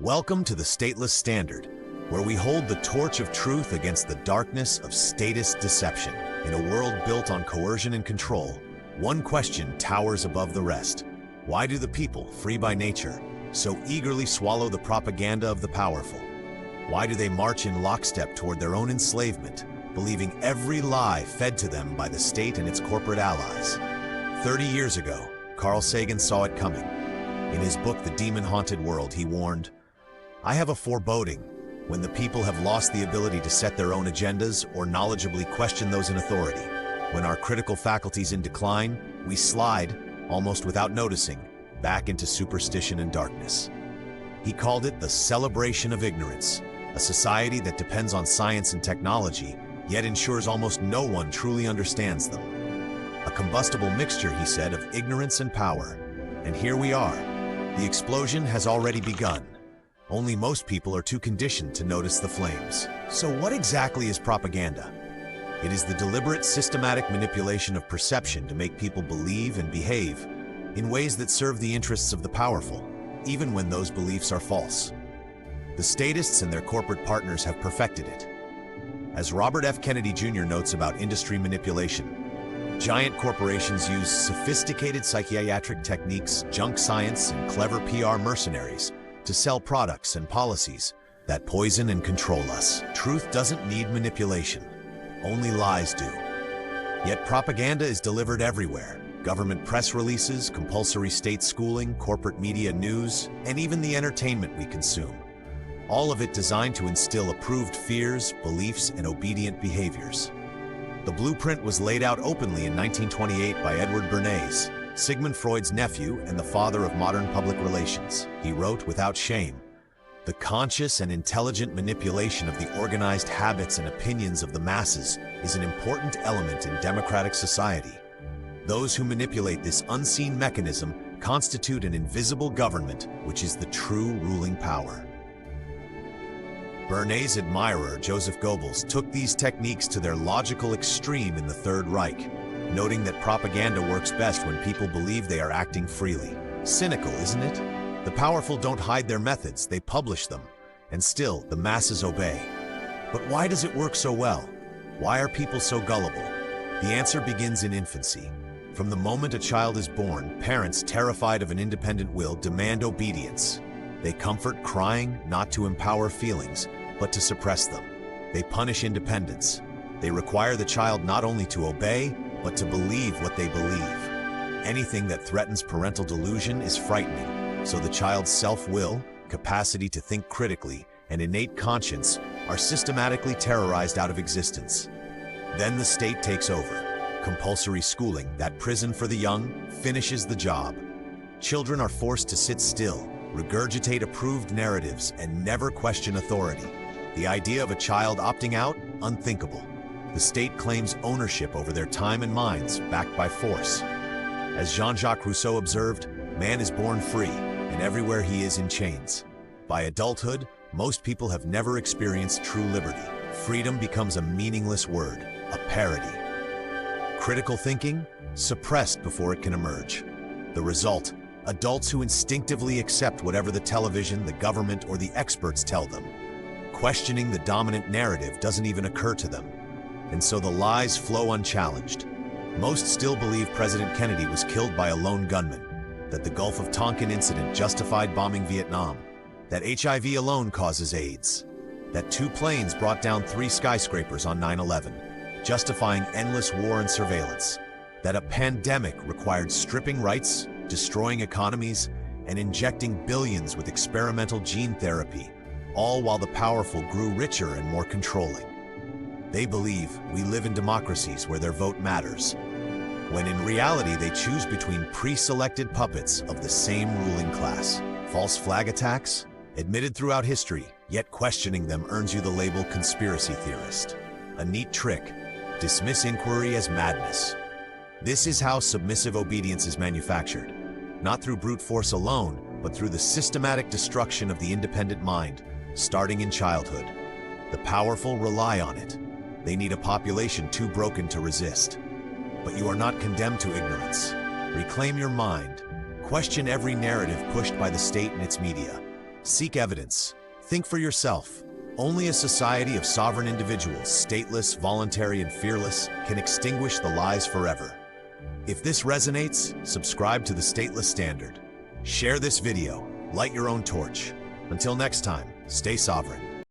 Welcome to the Stateless Standard, where we hold the torch of truth against the darkness of statist deception. In a world built on coercion and control, one question towers above the rest. Why do the people, free by nature, so eagerly swallow the propaganda of the powerful? Why do they march in lockstep toward their own enslavement, believing every lie fed to them by the state and its corporate allies? 30 years ago, Carl Sagan saw it coming. In his book, The Demon-Haunted World, he warned, "I have a foreboding. When the people have lost the ability to set their own agendas or knowledgeably question those in authority, when our critical faculties in decline, we slide, almost without noticing, back into superstition and darkness." He called it the celebration of ignorance, a society that depends on science and technology, yet ensures almost no one truly understands them. A combustible mixture, he said, of ignorance and power. And here we are. The explosion has already begun. Only most people are too conditioned to notice the flames. So what exactly is propaganda? It is the deliberate, systematic manipulation of perception to make people believe and behave in ways that serve the interests of the powerful, even when those beliefs are false. The statists and their corporate partners have perfected it. As Robert F. Kennedy Jr. notes about industry manipulation, giant corporations use sophisticated psychiatric techniques, junk science, and clever PR mercenaries to sell products and policies that poison and control us. Truth doesn't need manipulation. Only lies do. Yet propaganda is delivered everywhere. Government press releases, compulsory state schooling, corporate media news, and even the entertainment we consume. All of it designed to instill approved fears, beliefs, and obedient behaviors. The blueprint was laid out openly in 1928 by Edward Bernays, Sigmund Freud's nephew and the father of modern public relations. He wrote without shame, "The conscious and intelligent manipulation of the organized habits and opinions of the masses is an important element in democratic society. Those who manipulate this unseen mechanism constitute an invisible government, which is the true ruling power." Bernays' admirer, Joseph Goebbels, took these techniques to their logical extreme in the Third Reich, noting that propaganda works best when people believe they are acting freely. Cynical, isn't it? The powerful don't hide their methods, they publish them, and still the masses obey. But why does it work so well? Why are people so gullible? The answer begins in infancy. From the moment a child is born, parents, terrified of an independent will, demand obedience. They comfort crying, not to empower feelings, but to suppress them. They punish independence. They require the child not only to obey, but to believe what they believe. Anything that threatens parental delusion is frightening, so the child's self-will, capacity to think critically, and innate conscience are systematically terrorized out of existence. Then the state takes over. Compulsory schooling, that prison for the young, finishes the job. Children are forced to sit still, regurgitate approved narratives, and never question authority. The idea of a child opting out? Unthinkable. The state claims ownership over their time and minds, backed by force. As Jean-Jacques Rousseau observed, man is born free, and everywhere he is in chains. By adulthood, most people have never experienced true liberty. Freedom becomes a meaningless word, a parody. Critical thinking? Suppressed before it can emerge. The result? Adults who instinctively accept whatever the television, the government, or the experts tell them. Questioning the dominant narrative doesn't even occur to them. And so the lies flow unchallenged. Most still believe President Kennedy was killed by a lone gunman, that the Gulf of Tonkin incident justified bombing Vietnam, that HIV alone causes AIDS, that 2 planes brought down 3 skyscrapers on 9/11, justifying endless war and surveillance, that a pandemic required stripping rights, destroying economies, and injecting billions with experimental gene therapy, all while the powerful grew richer and more controlling. They believe we live in democracies where their vote matters, when in reality they choose between pre-selected puppets of the same ruling class. False flag attacks? Admitted throughout history, yet questioning them earns you the label conspiracy theorist. A neat trick. Dismiss inquiry as madness. This is how submissive obedience is manufactured, not through brute force alone, but through the systematic destruction of the independent mind, starting in childhood. The powerful rely on it. They need a population too broken to resist. But you are not condemned to ignorance. Reclaim your mind. Question every narrative pushed by the state and its media. Seek evidence. Think for yourself. Only a society of sovereign individuals, stateless, voluntary, and fearless, can extinguish the lies forever. If this resonates, subscribe to the Stateless Standard. Share this video. Light your own torch. Until next time, stay sovereign.